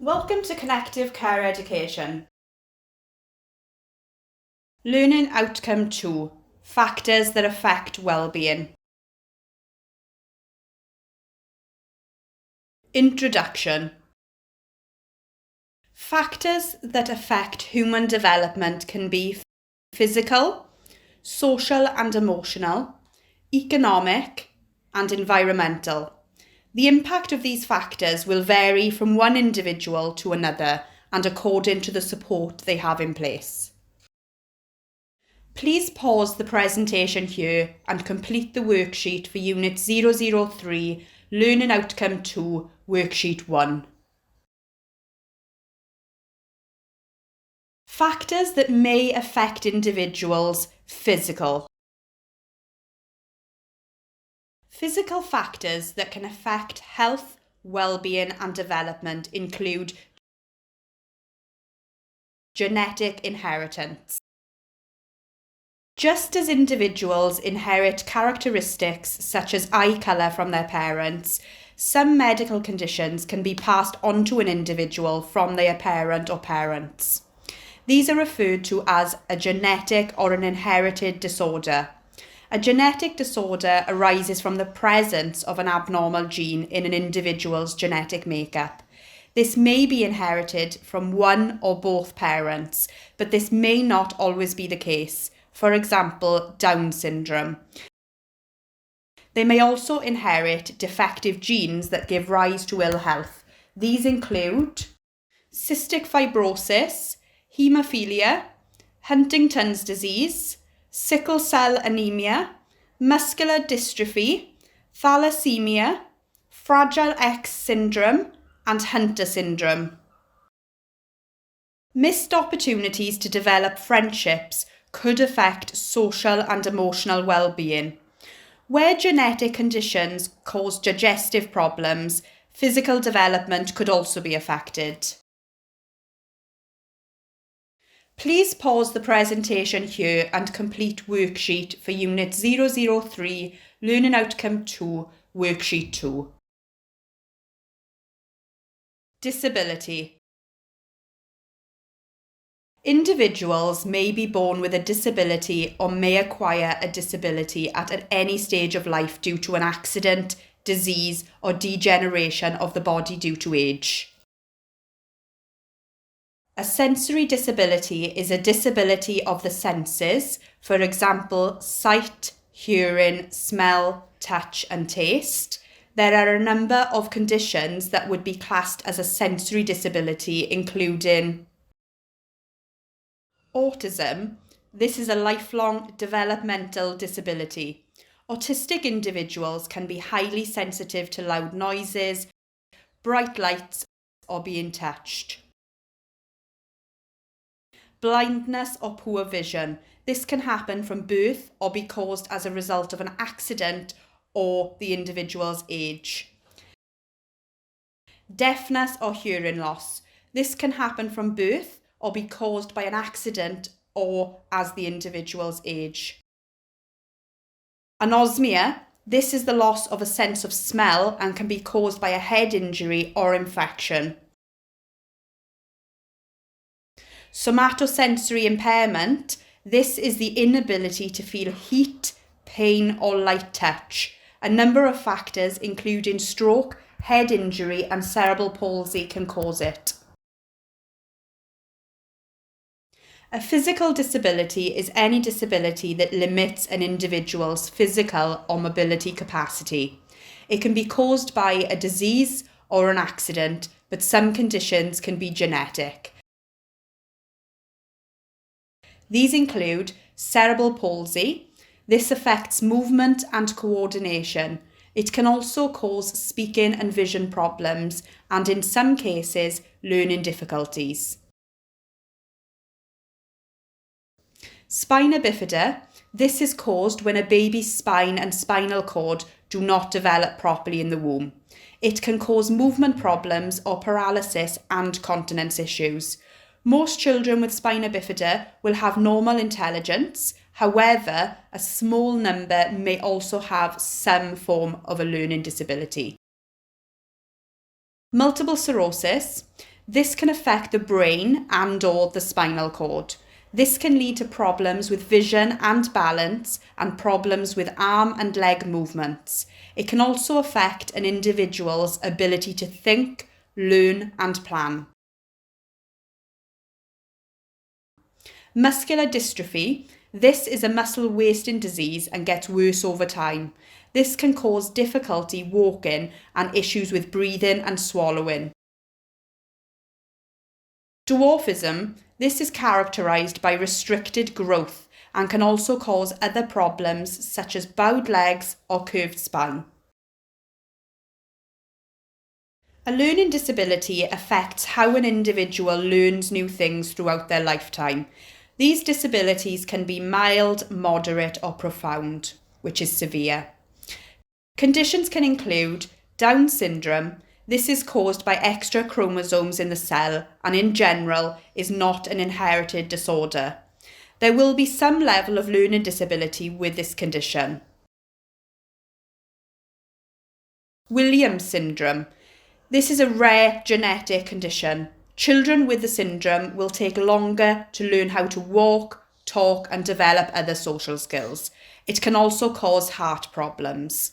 Welcome to Connective Care Education. Learning Outcome 2, Factors that Affect Wellbeing. Introduction. Factors that affect human development can be physical, social and emotional, economic, and environmental. The impact of these factors will vary from one individual to another and according to the support they have in place. Please pause the presentation here and complete the worksheet for Unit 003, Learning Outcome 2, Worksheet 1. Factors that may affect individuals. Physical. Physical factors that can affect health, well-being and development include genetic inheritance. Just as individuals inherit characteristics such as eye colour from their parents, some medical conditions can be passed on to an individual from their parent or parents. These are referred to as a genetic or an inherited disorder. A genetic disorder arises from the presence of an abnormal gene in an individual's genetic makeup. This may be inherited from one or both parents, but this may not always be the case. For example, Down syndrome. They may also inherit defective genes that give rise to ill health. These include cystic fibrosis, haemophilia, Huntington's disease, sickle cell anemia, muscular dystrophy, thalassemia, Fragile X syndrome, and Hunter syndrome. Missed opportunities to develop friendships could affect social and emotional well-being. Where genetic conditions cause digestive problems, physical development could also be affected. Please pause the presentation here and complete worksheet for Unit 003, Learning Outcome 2, Worksheet 2. Disability. Individuals may be born with a disability or may acquire a disability at any stage of life due to an accident, disease, or degeneration of the body due to age. A sensory disability is a disability of the senses, for example, sight, hearing, smell, touch, and taste. There are a number of conditions that would be classed as a sensory disability, including autism. This is a lifelong developmental disability. Autistic individuals can be highly sensitive to loud noises, bright lights, or being touched. Blindness or poor vision. This can happen from birth or be caused as a result of an accident or the individual's age. Deafness or hearing loss. This can happen from birth or be caused by an accident or as the individual's age. Anosmia. This is the loss of a sense of smell and can be caused by a head injury or infection. Somatosensory impairment. This is the inability to feel heat, pain or light touch. A number of factors including stroke, head injury and cerebral palsy can cause it. A physical disability is any disability that limits an individual's physical or mobility capacity. It can be caused by a disease or an accident, but some conditions can be genetic. These include cerebral palsy. This affects movement and coordination. It can also cause speaking and vision problems, and in some cases, learning difficulties. Spina bifida. This is caused when a baby's spine and spinal cord do not develop properly in the womb. It can cause movement problems or paralysis and continence issues. Most children with spina bifida will have normal intelligence. However, a small number may also have some form of a learning disability. Multiple sclerosis. This can affect the brain and/or the spinal cord. This can lead to problems with vision and balance and problems with arm and leg movements. It can also affect an individual's ability to think, learn and plan. Muscular dystrophy. This is a muscle wasting disease and gets worse over time. This can cause difficulty walking and issues with breathing and swallowing. Dwarfism. This is characterized by restricted growth and can also cause other problems such as bowed legs or curved spine. A learning disability affects how an individual learns new things throughout their lifetime. These disabilities can be mild, moderate or profound, which is severe. Conditions can include Down syndrome. This is caused by extra chromosomes in the cell and in general is not an inherited disorder. There will be some level of learning disability with this condition. Williams syndrome. This is a rare genetic condition. Children with the syndrome will take longer to learn how to walk, talk and develop other social skills. It can also cause heart problems.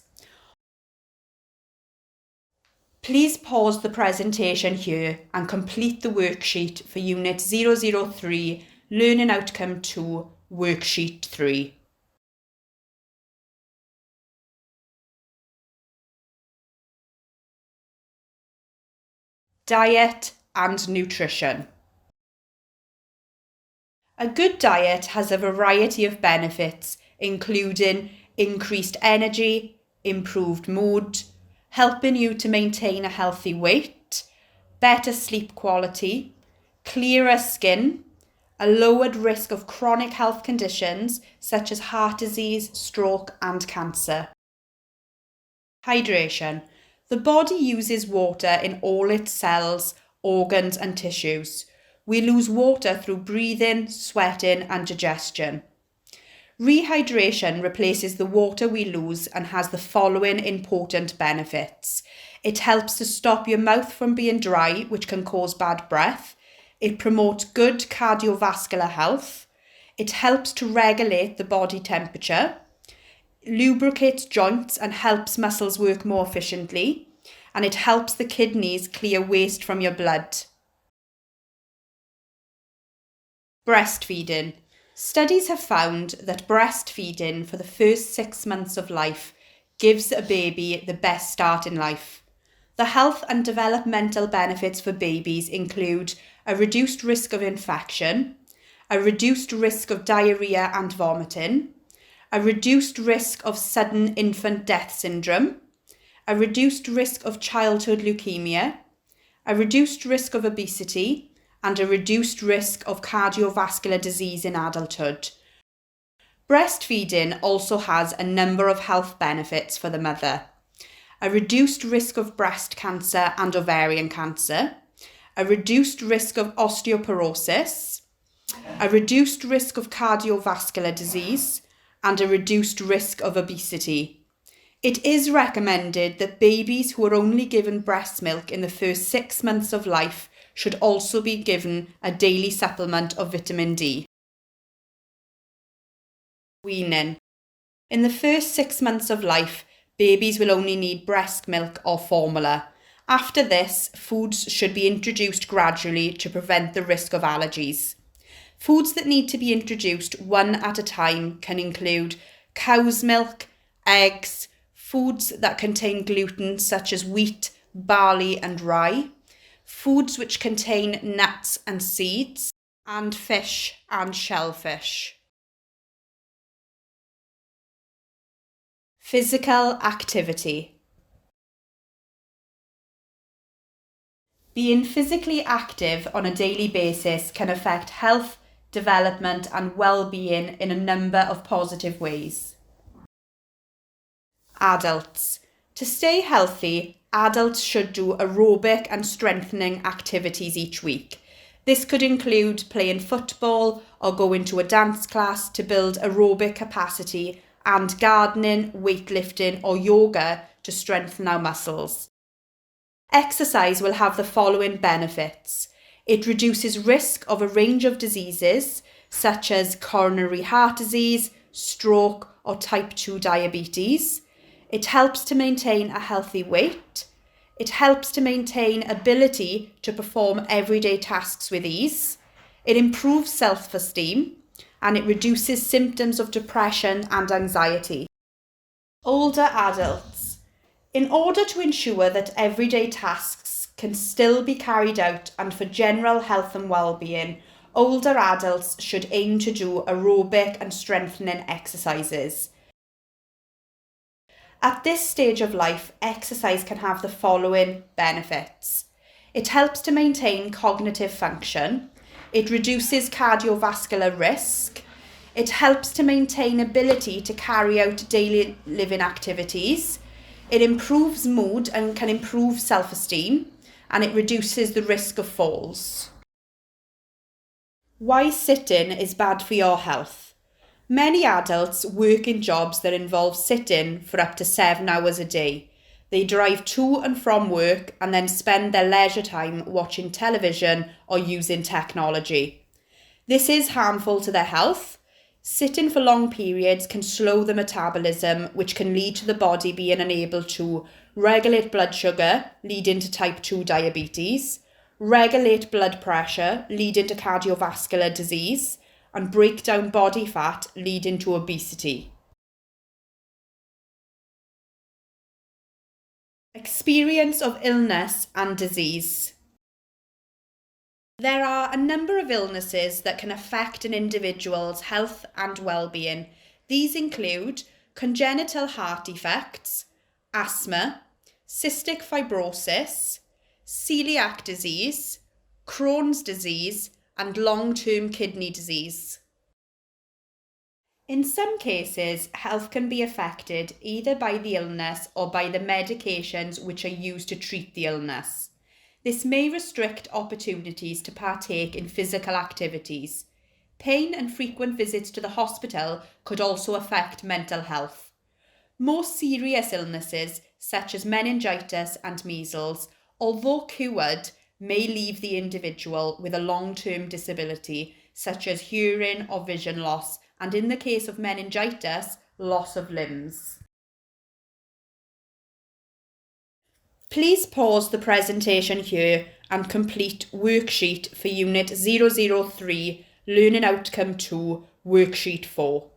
Please pause the presentation here and complete the worksheet for Unit 003, Learning Outcome 2, Worksheet 3. Diet and nutrition. A good diet has a variety of benefits, including increased energy, improved mood, helping you to maintain a healthy weight, better sleep quality, clearer skin, a lowered risk of chronic health conditions such as heart disease, stroke and cancer. Hydration. The body uses water in all its cells, organs and tissues. We lose water through breathing, sweating and digestion. Rehydration replaces the water we lose and has the following important benefits. It helps to stop your mouth from being dry, which can cause bad breath. It promotes good cardiovascular health. It helps to regulate the body temperature. Lubricates joints and helps muscles work more efficiently, and it helps the kidneys clear waste from your blood. Breastfeeding. Studies have found that breastfeeding for the first 6 months of life gives a baby the best start in life. The health and developmental benefits for babies include a reduced risk of infection, a reduced risk of diarrhea and vomiting, a reduced risk of sudden infant death syndrome, a reduced risk of childhood leukemia, a reduced risk of obesity, and a reduced risk of cardiovascular disease in adulthood. Breastfeeding also has a number of health benefits for the mother. A reduced risk of breast cancer and ovarian cancer, a reduced risk of osteoporosis, a reduced risk of cardiovascular disease, and a reduced risk of obesity. It is recommended that babies who are only given breast milk in the first 6 months of life should also be given a daily supplement of vitamin D. Weaning. In the first 6 months of life, babies will only need breast milk or formula. After this, foods should be introduced gradually to prevent the risk of allergies. Foods that need to be introduced one at a time can include cow's milk, eggs, foods that contain gluten such as wheat, barley and rye, foods which contain nuts and seeds, and fish and shellfish. Physical activity. Being physically active on a daily basis can affect health, development and well-being in a number of positive ways. Adults. To stay healthy, adults should do aerobic and strengthening activities each week. This could include playing football or going to a dance class to build aerobic capacity, and gardening, weightlifting or yoga to strengthen our muscles. Exercise will have the following benefits. It reduces risk of a range of diseases such as coronary heart disease, stroke, or type 2 diabetes. It helps to maintain a healthy weight. It helps to maintain ability to perform everyday tasks with ease. It improves self-esteem, and it reduces symptoms of depression and anxiety. Older adults. In order to ensure that everyday tasks can still be carried out and for general health and well-being, older adults should aim to do aerobic and strengthening exercises. At this stage of life, exercise can have the following benefits. It helps to maintain cognitive function. It reduces cardiovascular risk. It helps to maintain ability to carry out daily living activities. It improves mood and can improve self-esteem, and it reduces the risk of falls. Why sitting is bad for your health. Many adults work in jobs that involve sitting for up to 7 hours a day. They drive to and from work and then spend their leisure time watching television or using technology. This is harmful to their health. Sitting for long periods can slow the metabolism, which can lead to the body being unable to regulate blood sugar, leading to type 2 diabetes, regulate blood pressure, leading to cardiovascular disease, and break down body fat, leading to obesity. Experience of illness and disease. There are a number of illnesses that can affect an individual's health and well-being. These include congenital heart defects, asthma, cystic fibrosis, celiac disease, Crohn's disease, and long-term kidney disease. In some cases, health can be affected either by the illness or by the medications which are used to treat the illness. This may restrict opportunities to partake in physical activities. Pain and frequent visits to the hospital could also affect mental health. More serious illnesses, such as meningitis and measles, although cured, may leave the individual with a long-term disability, such as hearing or vision loss, and in the case of meningitis, loss of limbs. Please pause the presentation here and complete worksheet for Unit 003, Learning Outcome 2, Worksheet 4.